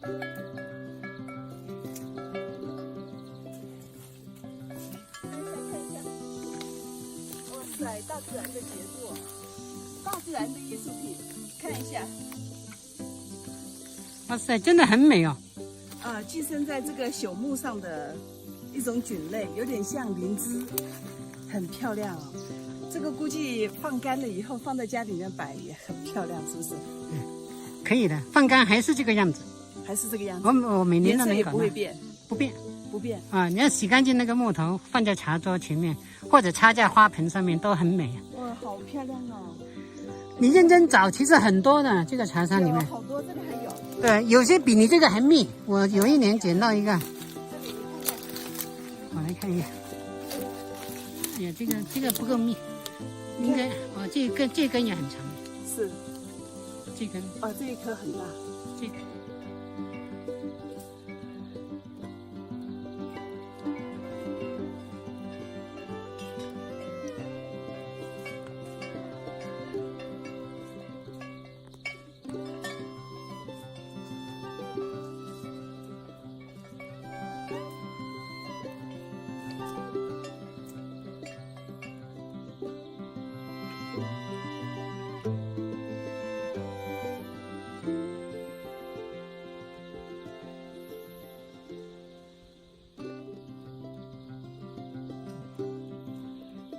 哇塞，大自然的杰作，大自然的艺术品，看一下。哇塞，真的很美哦。寄生在这个朽木上的一种菌类，有点像灵芝，很漂亮哦。这个估计放干了以后，放在家里面摆也很漂亮，是不是？可以的，放干还是这个样子，还是这个样子。我每年都能也搞到，不会变，不变不变。啊！你要洗干净那个木头，放在茶桌前面，或者插在花盆上面，都很美。哇，好漂亮哦！你认真找，其实很多的这个茶山里面，好多，这里还有。对，有些比你这个还密。我有一年捡到一个，我来看一下。哎呀，这个不够密，应该哦，这根也很长。是，这根哦，这一颗很大。这个。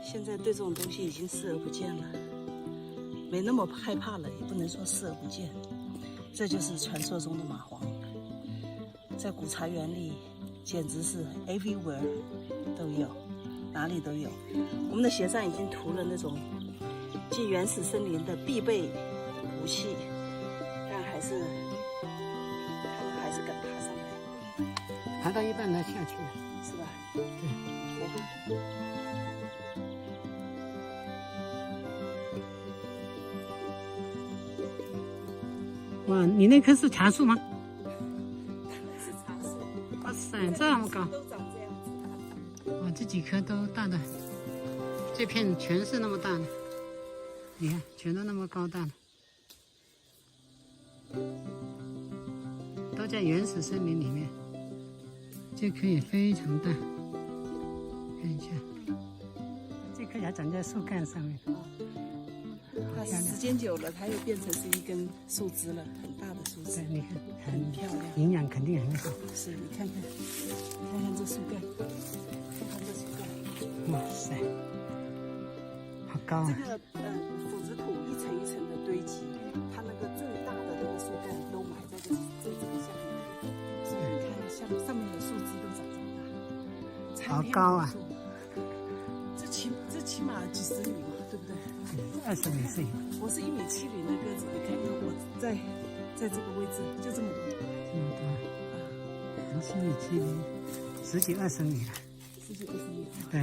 现在对这种东西已经视而不见了，没那么害怕了，也不能说视而不见。这就是传说中的蚂蟥，在古茶园里简直是 everywhere 都有，哪里都有。我们的鞋上已经涂了那种进原始森林的必备武器，但还是他们还是敢爬上来，爬到一半它下去了，是吧？对。哇，你那棵是茶树吗？是茶树。哇塞，这么高！都长这样子。哇，这几棵都大的，这片全是那么大的，你看，全都那么高大的，都在原始森林里面。这棵也非常大，看一下，这棵还长在树干上面。它时间久了，它又变成是一根树枝了，很大的树枝。对，你看，很漂亮，营养肯定很好。是，你看看，看看这树干，看看这树干。哇塞，好高啊！这个腐殖土一层一层的堆积，它那个最大的那个树干都埋在这个下面，所以你看，像上面的树枝都长这么大，好高啊！这起码几十米嘛，对不对？20米是有。我是1.70米的个子，你看看我在这个位置就这么多，这么多，7米7厘，10几20米了。10几20米。对。